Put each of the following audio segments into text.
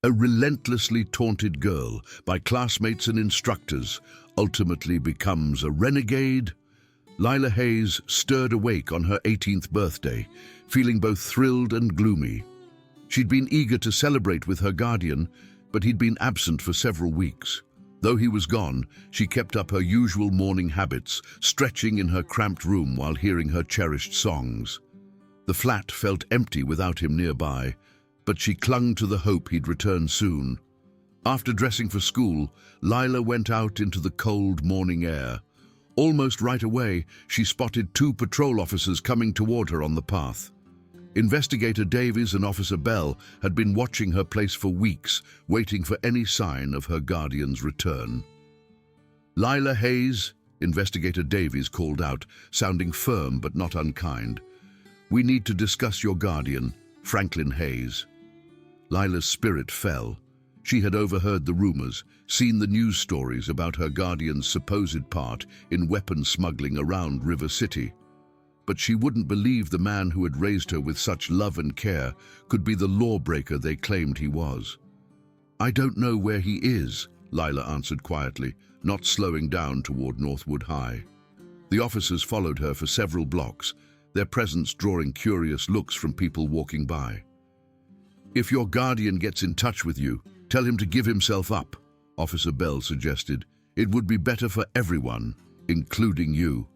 A relentlessly taunted girl by classmates and instructors ultimately becomes a renegade. Lila Hayes stirred awake on her 18th birthday, feeling both thrilled and gloomy. She'd been eager to celebrate with her guardian, but he'd been absent for several weeks. Though he was gone, she kept up her usual morning habits, stretching in her cramped room while hearing her cherished songs. The flat felt empty without him nearby, but she clung to the hope he'd return soon. After dressing for school, Lila went out into the cold morning air. Almost right away, she spotted two patrol officers coming toward her on the path. Investigator Davies and Officer Bell had been watching her place for weeks, waiting for any sign of her guardian's return. "Lila Hayes," Investigator Davies called out, sounding firm but not unkind. "We need to discuss your guardian, Franklin Hayes." Lila's spirit fell. She had overheard the rumors, seen the news stories about her guardian's supposed part in weapons smuggling around River City. But she wouldn't believe the man who had raised her with such love and care could be the lawbreaker they claimed he was. "I don't know where he is," Lila answered quietly, not slowing down toward Northwood High. The officers followed her for several blocks, their presence drawing curious looks from people walking by. "If your guardian gets in touch with you, tell him to give himself up," Officer Bell suggested. "It would be better for everyone, including you."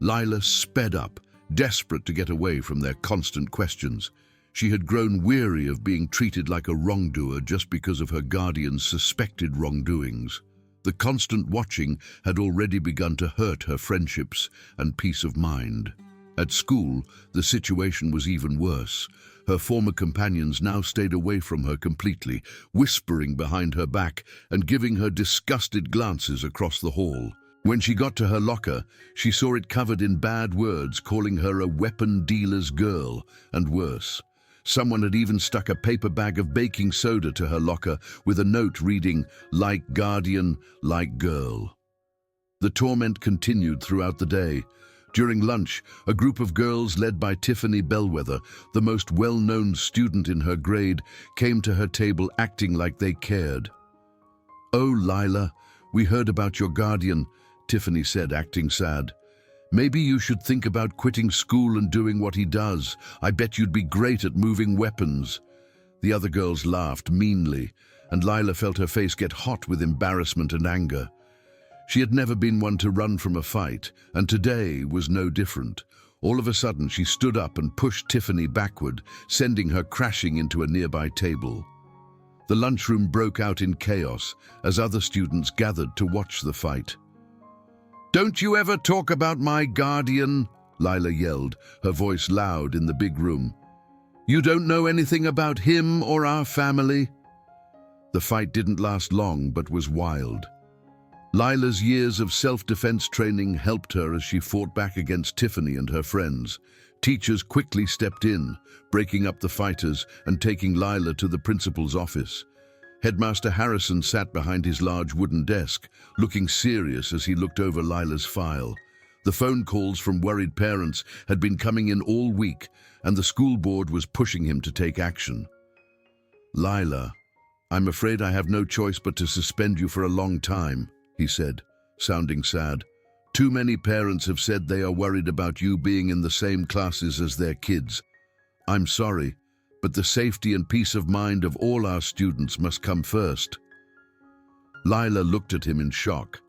Lila sped up, desperate to get away from their constant questions. She had grown weary of being treated like a wrongdoer just because of her guardian's suspected wrongdoings. The constant watching had already begun to hurt her friendships and peace of mind. At school, the situation was even worse. Her former companions now stayed away from her completely, whispering behind her back and giving her disgusted glances across the hall. When she got to her locker, she saw it covered in bad words, calling her a weapon dealer's girl, and worse. Someone had even stuck a paper bag of baking soda to her locker with a note reading, "Like guardian, like girl." The torment continued throughout the day. During lunch, a group of girls led by Tiffany Bellwether, the most well-known student in her grade, came to her table acting like they cared. "Oh, Lila, we heard about your guardian," Tiffany said, acting sad. "Maybe you should think about quitting school and doing what he does. I bet you'd be great at moving weapons." The other girls laughed meanly, and Lila felt her face get hot with embarrassment and anger. She had never been one to run from a fight, and today was no different. All of a sudden, she stood up and pushed Tiffany backward, sending her crashing into a nearby table. The lunchroom broke out in chaos as other students gathered to watch the fight. "Don't you ever talk about my guardian," Lila yelled, her voice loud in the big room. "You don't know anything about him or our family." The fight didn't last long, but was wild. Lila's years of self-defense training helped her as she fought back against Tiffany and her friends. Teachers quickly stepped in, breaking up the fighters and taking Lila to the principal's office. Headmaster Harrison sat behind his large wooden desk, looking serious as he looked over Lila's file. The phone calls from worried parents had been coming in all week, and the school board was pushing him to take action. "Lila, I'm afraid I have no choice but to suspend you for a long time," he said, sounding sad. "Too many parents have said they are worried about you being in the same classes as their kids. I'm sorry, but the safety and peace of mind of all our students must come first." Lila looked at him in shock.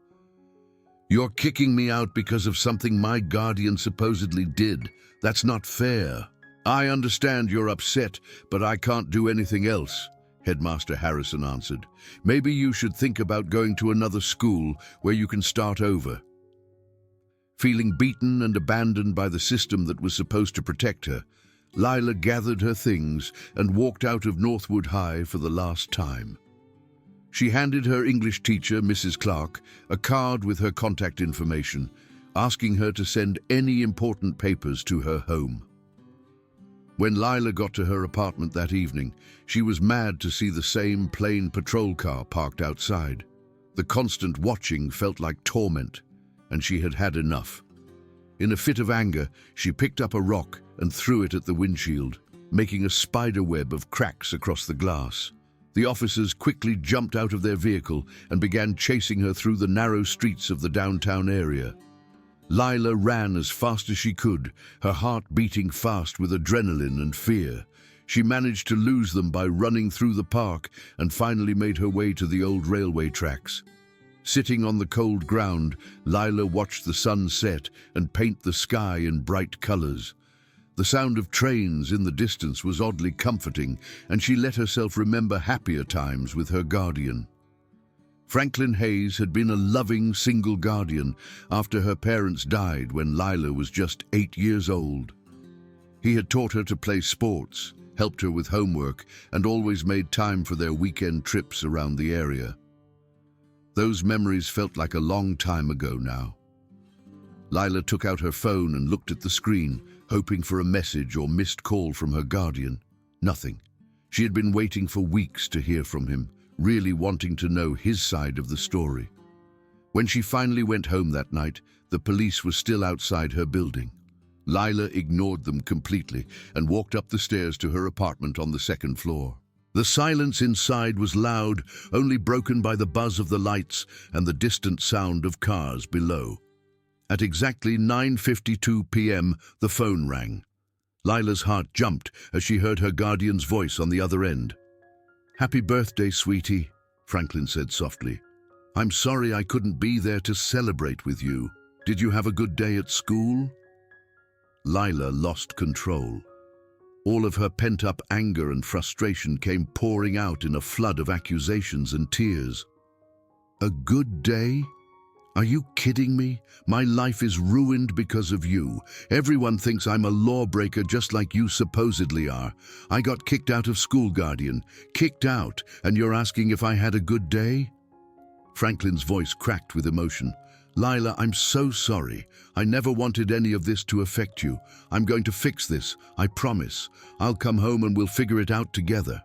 "You're kicking me out because of something my guardian supposedly did. That's not fair." "I understand you're upset, but I can't do anything else," Headmaster Harrison answered. "Maybe you should think about going to another school where you can start over." Feeling beaten and abandoned by the system that was supposed to protect her, Lila gathered her things and walked out of Northwood High for the last time. She handed her English teacher, Mrs. Clark, a card with her contact information, asking her to send any important papers to her home. When Lila got to her apartment that evening, she was mad to see the same plain patrol car parked outside. The constant watching felt like torment, and she had had enough. In a fit of anger, she picked up a rock and threw it at the windshield, making a spider web of cracks across the glass. The officers quickly jumped out of their vehicle and began chasing her through the narrow streets of the downtown area. Lila ran as fast as she could, her heart beating fast with adrenaline and fear. She managed to lose them by running through the park and finally made her way to the old railway tracks. Sitting on the cold ground, Lila watched the sun set and paint the sky in bright colors. The sound of trains in the distance was oddly comforting, and she let herself remember happier times with her guardian. Franklin Hayes had been a loving single guardian after her parents died when Lila was just 8 years old. He had taught her to play sports, helped her with homework, and always made time for their weekend trips around the area. Those memories felt like a long time ago now. Lila took out her phone and looked at the screen, hoping for a message or missed call from her guardian. Nothing. She had been waiting for weeks to hear from him, really wanting to know his side of the story. When she finally went home that night, the police were still outside her building. Lila ignored them completely and walked up the stairs to her apartment on the second floor. The silence inside was loud, only broken by the buzz of the lights and the distant sound of cars below. At exactly 9:52 p.m., the phone rang. Lila's heart jumped as she heard her guardian's voice on the other end. "Happy birthday, sweetie," Franklin said softly. "I'm sorry I couldn't be there to celebrate with you. Did you have a good day at school?" Lila lost control. All of her pent-up anger and frustration came pouring out in a flood of accusations and tears. "A good day? Are you kidding me? My life is ruined because of you. Everyone thinks I'm a lawbreaker just like you supposedly are. I got kicked out of school, guardian. Kicked out, and you're asking if I had a good day?" Franklin's voice cracked with emotion. "Lila, I'm so sorry. I never wanted any of this to affect you. I'm going to fix this, I promise. I'll come home and we'll figure it out together."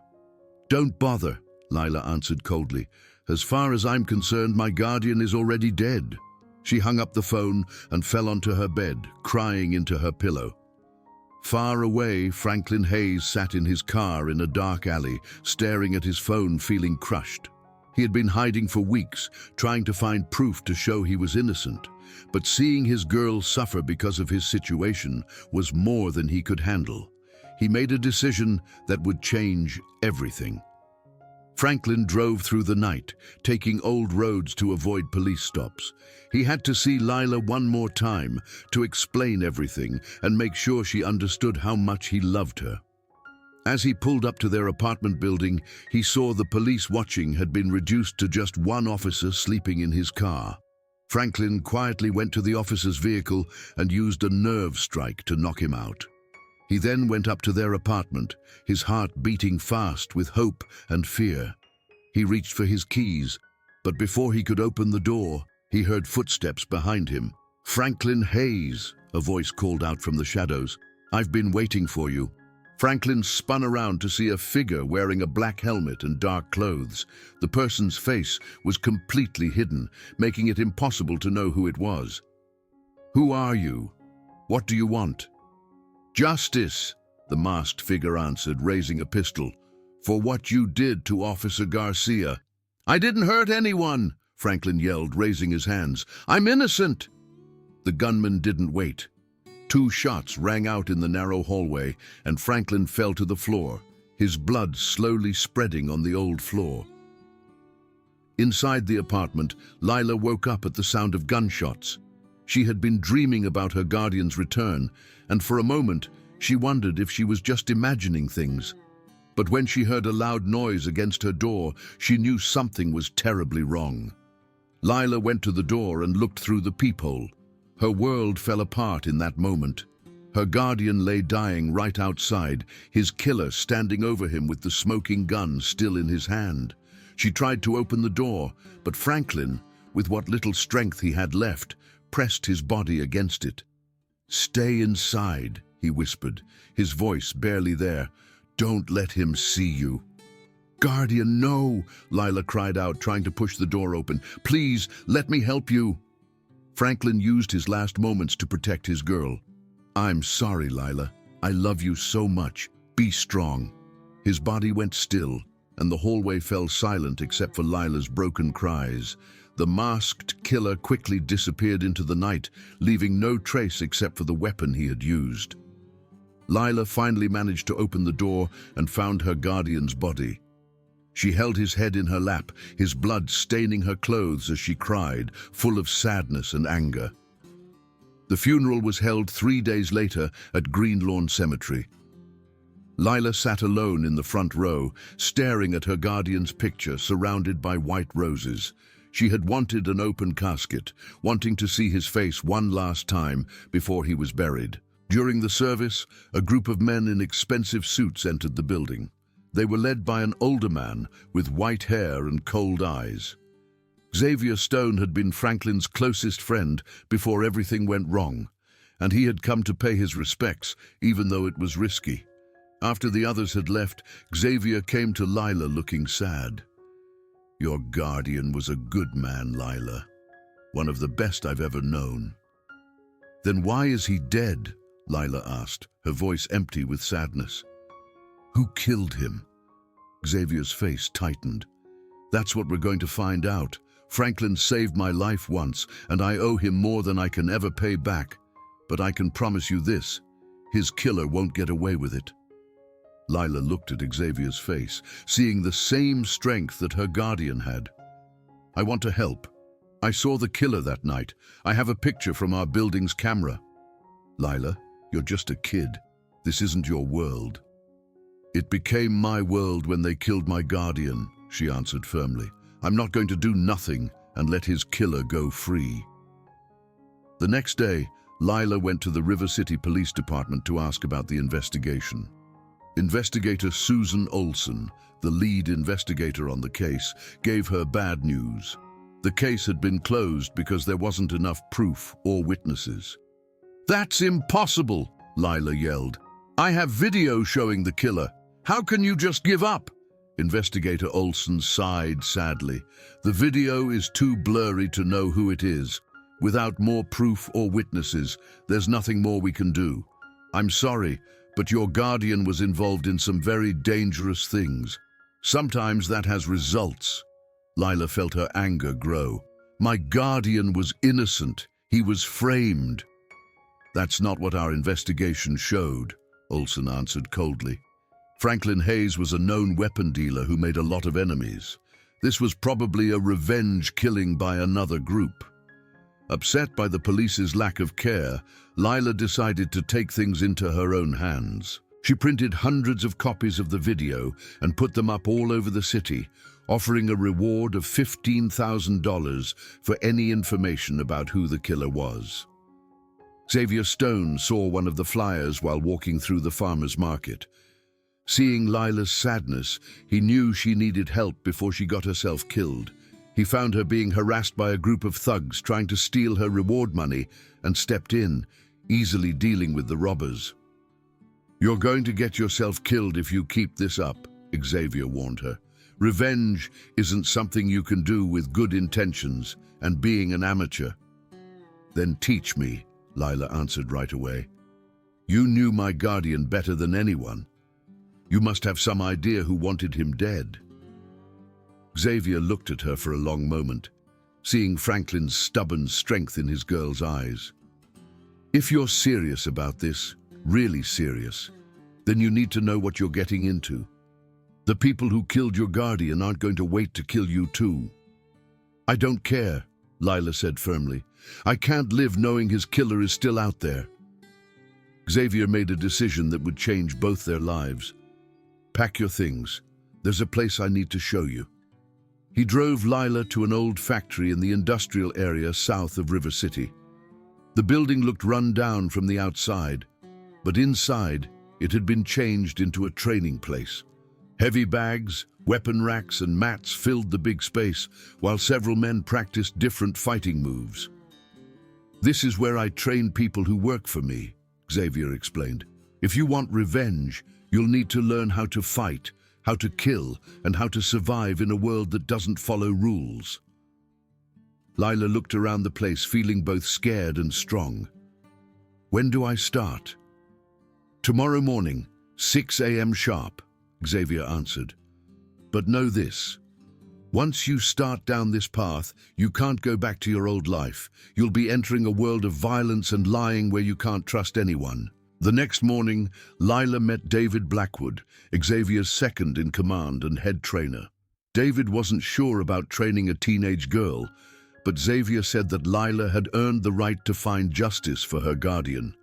"Don't bother," Lila answered coldly. "As far as I'm concerned, my guardian is already dead." She hung up the phone and fell onto her bed, crying into her pillow. Far away, Franklin Hayes sat in his car in a dark alley, staring at his phone, feeling crushed. He had been hiding for weeks, trying to find proof to show he was innocent. But seeing his girl suffer because of his situation was more than he could handle. He made a decision that would change everything. Franklin drove through the night, taking old roads to avoid police stops. He had to see Lila one more time to explain everything and make sure she understood how much he loved her. As he pulled up to their apartment building, he saw the police watching had been reduced to just one officer sleeping in his car. Franklin quietly went to the officer's vehicle and used a nerve strike to knock him out. He then went up to their apartment, his heart beating fast with hope and fear. He reached for his keys, but before he could open the door, he heard footsteps behind him. "Franklin Hayes," a voice called out from the shadows. "I've been waiting for you." Franklin spun around to see a figure wearing a black helmet and dark clothes. The person's face was completely hidden, making it impossible to know who it was. "Who are you? What do you want?" "Justice," the masked figure answered, raising a pistol. "For what you did to Officer Garcia." "I didn't hurt anyone," Franklin yelled, raising his hands. "I'm innocent." The gunman didn't wait. 2 shots rang out in the narrow hallway, and Franklin fell to the floor, his blood slowly spreading on the old floor. Inside the apartment, Lila woke up at the sound of gunshots. She had been dreaming about her guardian's return, and for a moment, she wondered if she was just imagining things. But when she heard a loud noise against her door, she knew something was terribly wrong. Lila went to the door and looked through the peephole. Her world fell apart in that moment. Her guardian lay dying right outside, his killer standing over him with the smoking gun still in his hand. She tried to open the door, but Franklin, with what little strength he had left, pressed his body against it. "Stay inside," he whispered, his voice barely there. "Don't let him see you." "Guardian, no!" Lila cried out, trying to push the door open. "Please, let me help you." Franklin used his last moments to protect his girl. "I'm sorry, Lila. I love you so much. Be strong." His body went still, and the hallway fell silent except for Lila's broken cries. The masked killer quickly disappeared into the night, leaving no trace except for the weapon he had used. Lila finally managed to open the door and found her guardian's body. She held his head in her lap, his blood staining her clothes as she cried, full of sadness and anger. The funeral was held 3 days later at Green Lawn Cemetery. Lila sat alone in the front row, staring at her guardian's picture surrounded by white roses. She had wanted an open casket, wanting to see his face one last time before he was buried. During the service, a group of men in expensive suits entered the building. They were led by an older man with white hair and cold eyes. Xavier Stone had been Franklin's closest friend before everything went wrong, and he had come to pay his respects, even though it was risky. After the others had left, Xavier came to Lila looking sad. "Your guardian was a good man, Lila. One of the best I've ever known." "Then why is he dead?" Lila asked, her voice empty with sadness. "Who killed him?" Xavier's face tightened. "That's what we're going to find out. Franklin saved my life once, and I owe him more than I can ever pay back. But I can promise you this, his killer won't get away with it." Lila looked at Xavier's face, seeing the same strength that her guardian had. "I want to help. I saw the killer that night. I have a picture from our building's camera." "Lila, you're just a kid. This isn't your world." "It became my world when they killed my guardian," she answered firmly. "I'm not going to do nothing and let his killer go free." The next day, Lila went to the River City Police Department to ask about the investigation. Investigator Susan Olson, the lead investigator on the case, gave her bad news. The case had been closed because there wasn't enough proof or witnesses. "That's impossible," Lila yelled. "I have video showing the killer. How can you just give up?" Investigator Olson sighed sadly. "The video is too blurry to know who it is. Without more proof or witnesses, there's nothing more we can do. I'm sorry, but your guardian was involved in some very dangerous things. Sometimes that has results." Lila felt her anger grow. "My guardian was innocent. He was framed." "That's not what our investigation showed," Olson answered coldly. "Franklin Hayes was a known weapon dealer who made a lot of enemies. This was probably a revenge killing by another group." Upset by the police's lack of care, Lila decided to take things into her own hands. She printed hundreds of copies of the video and put them up all over the city, offering a reward of $15,000 for any information about who the killer was. Xavier Stone saw one of the flyers while walking through the farmer's market. Seeing Lila's sadness, he knew she needed help before she got herself killed. He found her being harassed by a group of thugs trying to steal her reward money and stepped in, easily dealing with the robbers. "You're going to get yourself killed if you keep this up," Xavier warned her. "Revenge isn't something you can do with good intentions and being an amateur." "Then teach me," Lila answered right away. "You knew my guardian better than anyone. You must have some idea who wanted him dead." Xavier looked at her for a long moment, seeing Franklin's stubborn strength in his girl's eyes. "If you're serious about this, really serious, then you need to know what you're getting into. The people who killed your guardian aren't going to wait to kill you too." "I don't care," Lila said firmly. "I can't live knowing his killer is still out there." Xavier made a decision that would change both their lives. "Pack your things. There's a place I need to show you." He drove Lila to an old factory in the industrial area south of River City. The building looked run down from the outside, but inside it had been changed into a training place. Heavy bags, weapon racks, and mats filled the big space, while several men practiced different fighting moves. "This is where I train people who work for me," Xavier explained. "If you want revenge, you'll need to learn how to fight, how to kill, and how to survive in a world that doesn't follow rules." Lila looked around the place, feeling both scared and strong. "When do I start?" "Tomorrow morning, 6 a.m. sharp," Xavier answered. But know this. Once you start down this path, you can't go back to your old life. You'll be entering a world of violence and lying where you can't trust anyone. The next morning, Lila met David Blackwood, Xavier's second in command and head trainer. David wasn't sure about training a teenage girl, but Xavier said that Lila had earned the right to find justice for her guardian.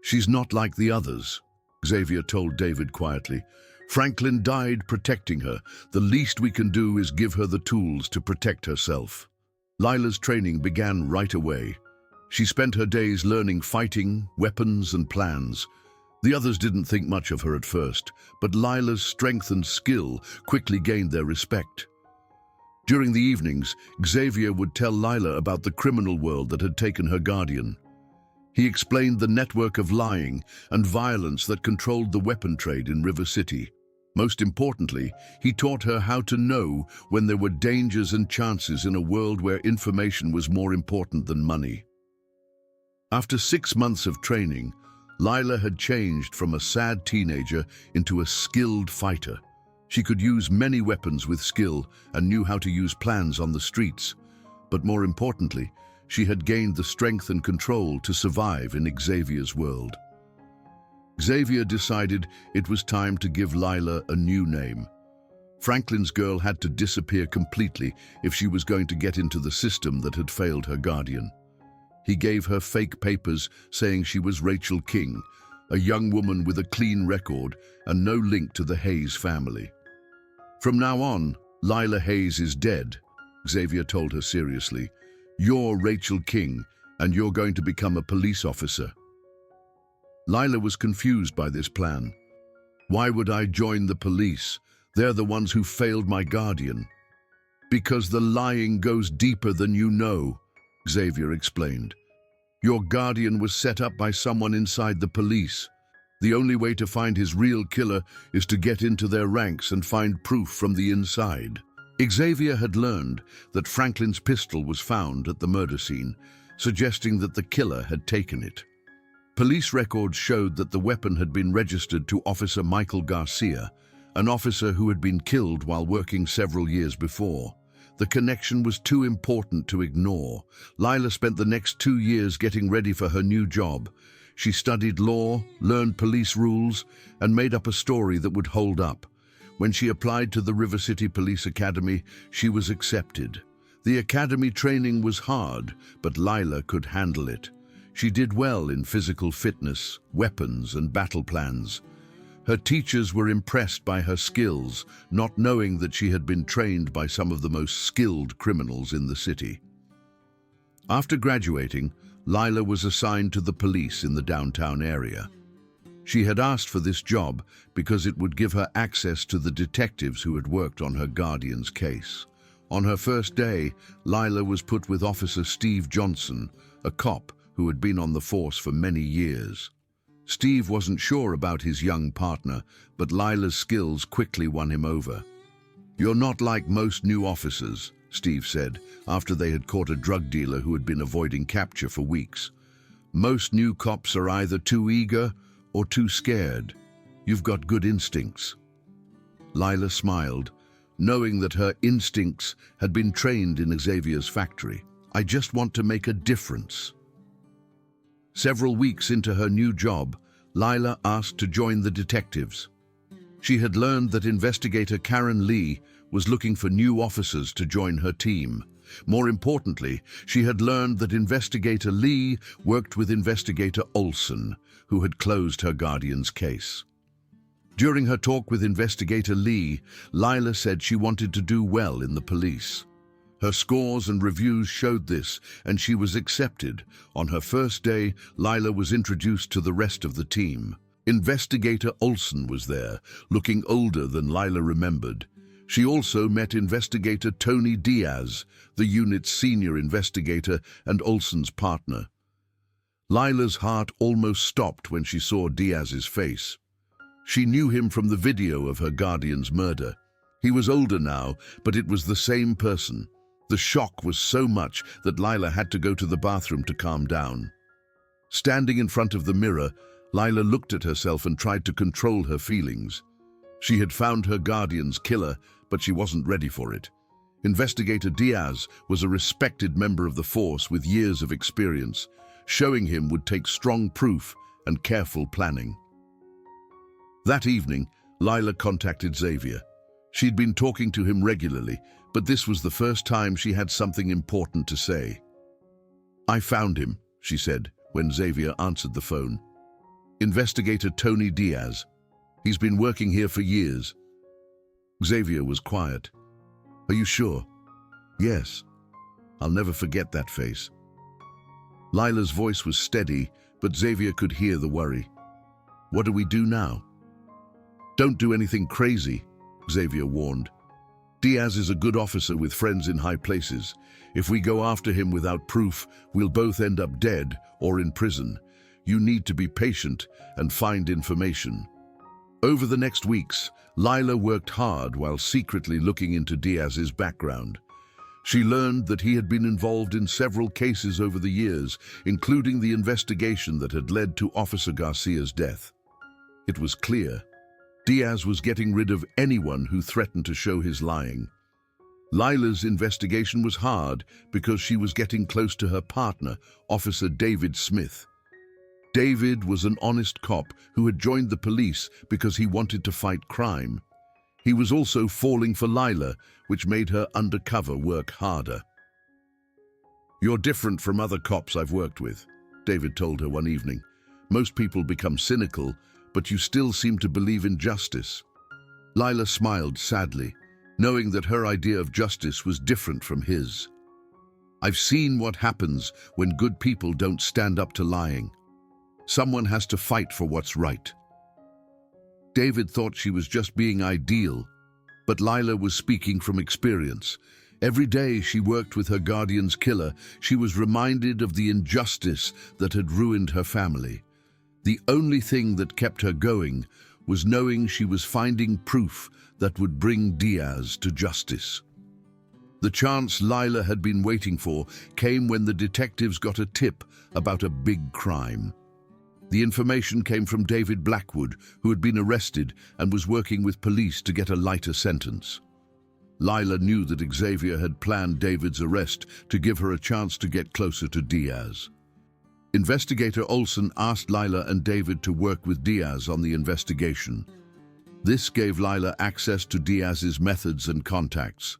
"She's not like the others," Xavier told David quietly. "Franklin died protecting her. The least we can do is give her the tools to protect herself." Lila's training began right away. She spent her days learning fighting, weapons, and plans. The others didn't think much of her at first, but Lila's strength and skill quickly gained their respect. During the evenings, Xavier would tell Lila about the criminal world that had taken her guardian. He explained the network of lying and violence that controlled the weapon trade in River City. Most importantly, he taught her how to know when there were dangers and chances in a world where information was more important than money. After 6 months of training, Lila had changed from a sad teenager into a skilled fighter. She could use many weapons with skill and knew how to use plans on the streets. But more importantly, she had gained the strength and control to survive in Xavier's world. Xavier decided it was time to give Lila a new name. Franklin's girl had to disappear completely if she was going to get into the system that had failed her guardian. He gave her fake papers saying she was Rachel King, a young woman with a clean record and no link to the Hayes family. "From now on, Lila Hayes is dead," Xavier told her seriously. "You're Rachel King, and you're going to become a police officer." Lila was confused by this plan. "Why would I join the police? They're the ones who failed my guardian." "Because the lying goes deeper than you know," Xavier explained. "Your guardian was set up by someone inside the police. The only way to find his real killer is to get into their ranks and find proof from the inside." Xavier had learned that Franklin's pistol was found at the murder scene, suggesting that the killer had taken it. Police records showed that the weapon had been registered to Officer Michael Garcia, an officer who had been killed while working several years before. The connection was too important to ignore. Lila spent the next 2 years getting ready for her new job. She studied law, learned police rules, and made up a story that would hold up. When she applied to the River City Police Academy, she was accepted. The academy training was hard, but Lila could handle it. She did well in physical fitness, weapons, and battle plans. Her teachers were impressed by her skills, not knowing that she had been trained by some of the most skilled criminals in the city. After graduating, Lila was assigned to the police in the downtown area. She had asked for this job because it would give her access to the detectives who had worked on her guardian's case. On her first day, Lila was put with Officer Steve Johnson, a cop who had been on the force for many years. Steve wasn't sure about his young partner, but Lila's skills quickly won him over. "You're not like most new officers," Steve said, after they had caught a drug dealer who had been avoiding capture for weeks. "Most new cops are either too eager or too scared. You've got good instincts." Lila smiled, knowing that her instincts had been trained in Xavier's factory. "I just want to make a difference." Several weeks into her new job, Lila asked to join the detectives. She had learned that investigator Karen Lee was looking for new officers to join her team. More importantly, she had learned that investigator Lee worked with investigator Olson, who had closed her guardian's case. During her talk with investigator Lee, Lila said she wanted to do well in the police. Her scores and reviews showed this, and she was accepted. On her first day, Lila was introduced to the rest of the team. Investigator Olson was there, looking older than Lila remembered. She also met investigator Tony Diaz, the unit's senior investigator and Olson's partner. Lila's heart almost stopped when she saw Diaz's face. She knew him from the video of her guardian's murder. He was older now, but it was the same person. The shock was so much that Lila had to go to the bathroom to calm down. Standing in front of the mirror, Lila looked at herself and tried to control her feelings. She had found her guardian's killer, but she wasn't ready for it. Investigator Diaz was a respected member of the force with years of experience. Showing him would take strong proof and careful planning. That evening, Lila contacted Xavier. She'd been talking to him regularly, but this was the first time she had something important to say. "I found him," she said, when Xavier answered the phone. "Investigator Tony Diaz. He's been working here for years." Xavier was quiet. "Are you sure?" "Yes. I'll never forget that face." Lila's voice was steady, but Xavier could hear the worry. "What do we do now?" "Don't do anything crazy," Xavier warned. "Diaz is a good officer with friends in high places. If we go after him without proof, we'll both end up dead or in prison. You need to be patient and find information." Over the next weeks, Lila worked hard while secretly looking into Diaz's background. She learned that he had been involved in several cases over the years, including the investigation that had led to Officer Garcia's death. It was clear Diaz was getting rid of anyone who threatened to show his lying. Lila's investigation was hard because she was getting close to her partner, Officer David Smith. David was an honest cop who had joined the police because he wanted to fight crime. He was also falling for Lila, which made her undercover work harder. "You're different from other cops I've worked with," David told her one evening. "Most people become cynical, but you still seem to believe in justice." Lila smiled sadly, knowing that her idea of justice was different from his. "I've seen what happens when good people don't stand up to lying. Someone has to fight for what's right." David thought she was just being ideal, but Lila was speaking from experience. Every day she worked with her guardian's killer, she was reminded of the injustice that had ruined her family. The only thing that kept her going was knowing she was finding proof that would bring Diaz to justice. The chance Lila had been waiting for came when the detectives got a tip about a big crime. The information came from David Blackwood, who had been arrested and was working with police to get a lighter sentence. Lila knew that Xavier had planned David's arrest to give her a chance to get closer to Diaz. Investigator Olson asked Lila and David to work with Diaz on the investigation. This gave Lila access to Diaz's methods and contacts.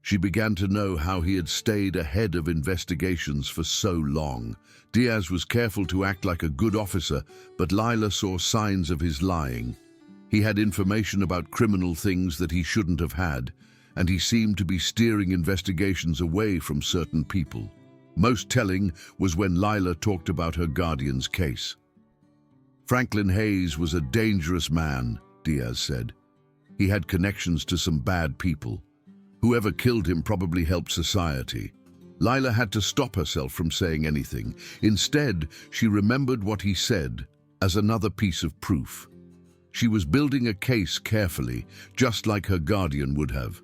She began to know how he had stayed ahead of investigations for so long. Diaz was careful to act like a good officer, but Lila saw signs of his lying. He had information about criminal things that he shouldn't have had, and he seemed to be steering investigations away from certain people. Most telling was when Lila talked about her guardian's case. "Franklin Hayes was a dangerous man," Diaz said. "He had connections to some bad people. Whoever killed him probably helped society." Lila had to stop herself from saying anything. Instead, she remembered what he said as another piece of proof. She was building a case carefully, just like her guardian would have.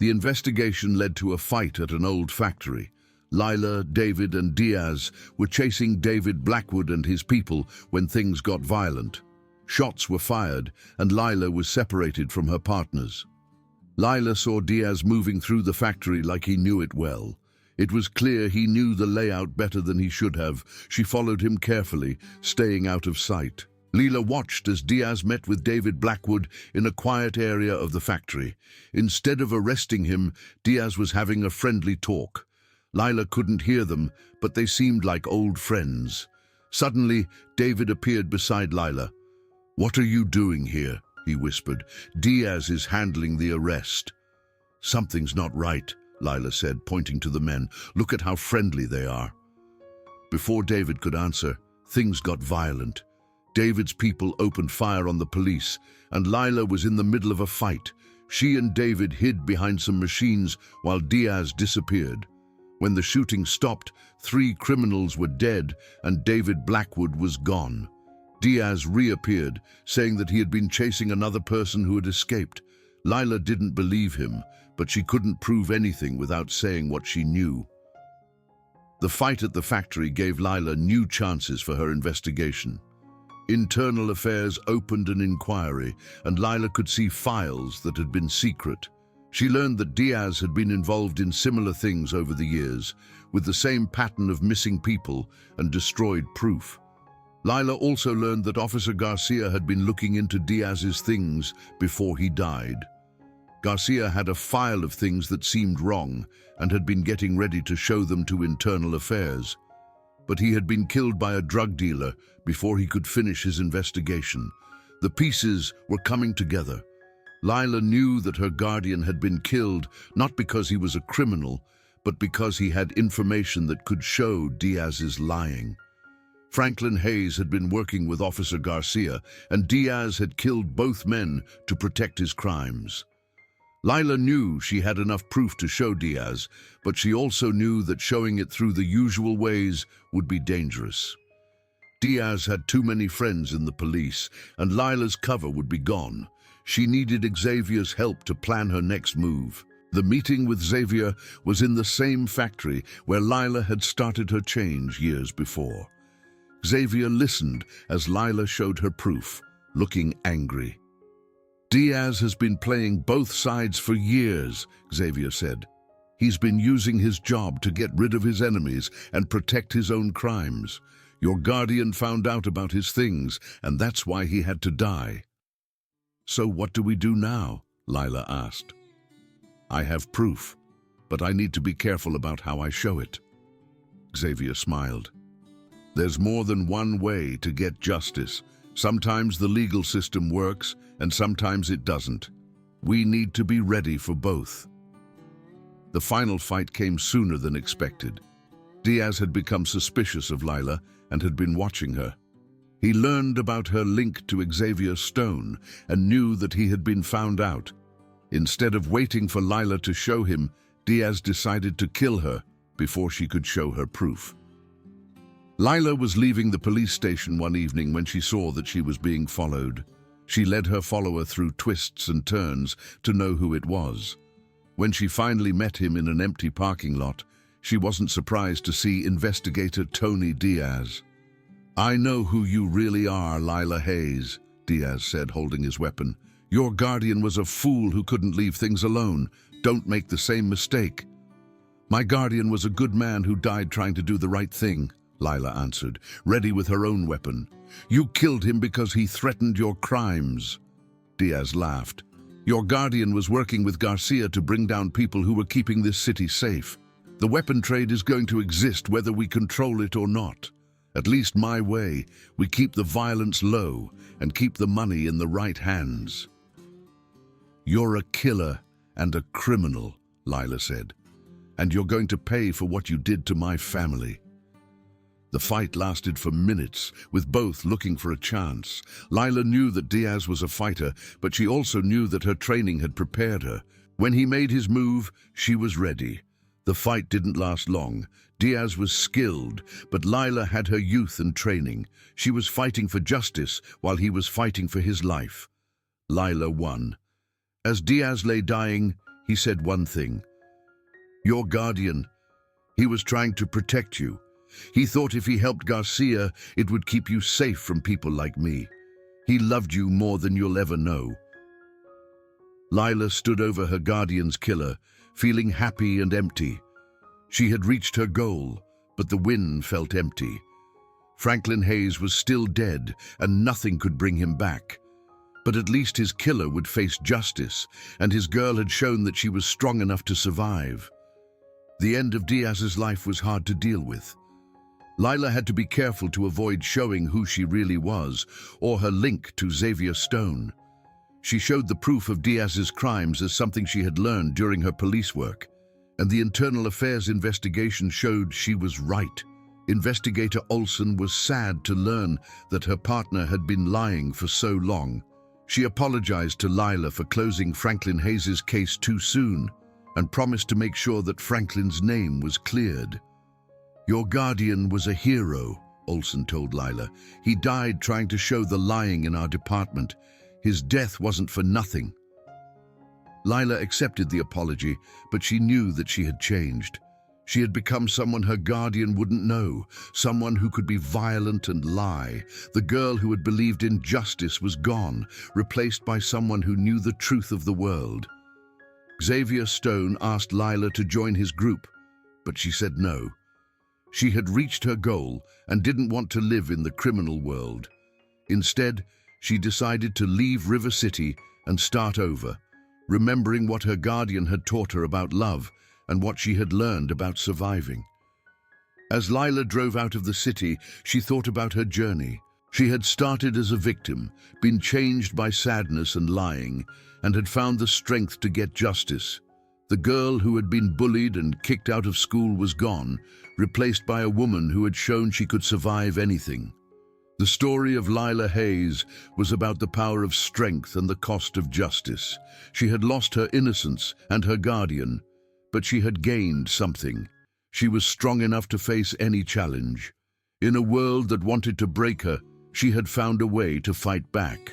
The investigation led to a fight at an old factory. Lila, David, and Diaz were chasing David Blackwood and his people when things got violent. Shots were fired, and Lila was separated from her partners. Lila saw Diaz moving through the factory like he knew it well. It was clear he knew the layout better than he should have. She followed him carefully, staying out of sight. Lila watched as Diaz met with David Blackwood in a quiet area of the factory. Instead of arresting him, Diaz was having a friendly talk. Lila couldn't hear them, but they seemed like old friends. Suddenly, David appeared beside Lila. "What are you doing here?" he whispered. "Diaz is handling the arrest." "Something's not right," Lila said, pointing to the men. "Look at how friendly they are." Before David could answer, things got violent. David's people opened fire on the police, and Lila was in the middle of a fight. She and David hid behind some machines while Diaz disappeared. When the shooting stopped, 3 criminals were dead and David Blackwood was gone. Diaz reappeared, saying that he had been chasing another person who had escaped. Lila didn't believe him, but she couldn't prove anything without saying what she knew. The fight at the factory gave Lila new chances for her investigation. Internal Affairs opened an inquiry, and Lila could see files that had been secret. She learned that Diaz had been involved in similar things over the years, with the same pattern of missing people and destroyed proof. Lila also learned that Officer Garcia had been looking into Diaz's things before he died. Garcia had a file of things that seemed wrong and had been getting ready to show them to Internal Affairs. But he had been killed by a drug dealer before he could finish his investigation. The pieces were coming together. Lila knew that her guardian had been killed not because he was a criminal, but because he had information that could show Diaz's lying. Franklin Hayes had been working with Officer Garcia, and Diaz had killed both men to protect his crimes. Lila knew she had enough proof to show Diaz, but she also knew that showing it through the usual ways would be dangerous. Diaz had too many friends in the police, and Lila's cover would be gone. She needed Xavier's help to plan her next move. The meeting with Xavier was in the same factory where Lila had started her change years before. Xavier listened as Lila showed her proof, looking angry. "Diaz has been playing both sides for years," Xavier said. "He's been using his job to get rid of his enemies and protect his own crimes. Your guardian found out about his things, and that's why he had to die." "So what do we do now?" Lila asked. "I have proof, but I need to be careful about how I show it." Xavier smiled. "There's more than one way to get justice. Sometimes the legal system works, and sometimes it doesn't. We need to be ready for both." The final fight came sooner than expected. Diaz had become suspicious of Lila and had been watching her. He learned about her link to Xavier Stone and knew that he had been found out. Instead of waiting for Lila to show him, Diaz decided to kill her before she could show her proof. Lila was leaving the police station one evening when she saw that she was being followed. She led her follower through twists and turns to know who it was. When she finally met him in an empty parking lot, she wasn't surprised to see investigator Tony Diaz. "I know who you really are, Lila Hayes," Diaz said, holding his weapon. "Your guardian was a fool who couldn't leave things alone. Don't make the same mistake." "My guardian was a good man who died trying to do the right thing," Lila answered, ready with her own weapon. "You killed him because he threatened your crimes." Diaz laughed. "Your guardian was working with Garcia to bring down people who were keeping this city safe. The weapon trade is going to exist whether we control it or not. At least my way, we keep the violence low and keep the money in the right hands." "You're a killer and a criminal," Lila said, "and you're going to pay for what you did to my family." The fight lasted for minutes, with both looking for a chance. Lila knew that Diaz was a fighter, but she also knew that her training had prepared her. When he made his move, she was ready. The fight didn't last long. Diaz was skilled, but Lila had her youth and training. She was fighting for justice while he was fighting for his life. Lila won. As Diaz lay dying, he said one thing. "Your guardian, he was trying to protect you. He thought if he helped Garcia, it would keep you safe from people like me. He loved you more than you'll ever know." Lila stood over her guardian's killer, feeling happy and empty. She had reached her goal, but the win felt empty. Franklin Hayes was still dead, and nothing could bring him back. But at least his killer would face justice, and his girl had shown that she was strong enough to survive. The end of Diaz's life was hard to deal with. Lila had to be careful to avoid showing who she really was, or her link to Xavier Stone. She showed the proof of Diaz's crimes as something she had learned during her police work, and the Internal Affairs investigation showed she was right. Investigator Olson was sad to learn that her partner had been lying for so long. She apologized to Lila for closing Franklin Hayes' case too soon, and promised to make sure that Franklin's name was cleared. "Your guardian was a hero," Olson told Lila. "He died trying to show the lying in our department. His death wasn't for nothing." Lila accepted the apology, but she knew that she had changed. She had become someone her guardian wouldn't know, someone who could be violent and lie. The girl who had believed in justice was gone, replaced by someone who knew the truth of the world. Xavier Stone asked Lila to join his group, but she said no. She had reached her goal and didn't want to live in the criminal world. Instead, she decided to leave River City and start over, remembering what her guardian had taught her about love and what she had learned about surviving. As Lila drove out of the city, she thought about her journey. She had started as a victim, been changed by sadness and lying, and had found the strength to get justice. The girl who had been bullied and kicked out of school was gone, replaced by a woman who had shown she could survive anything. The story of Lila Hayes was about the power of strength and the cost of justice. She had lost her innocence and her guardian, but she had gained something. She was strong enough to face any challenge. In a world that wanted to break her, she had found a way to fight back.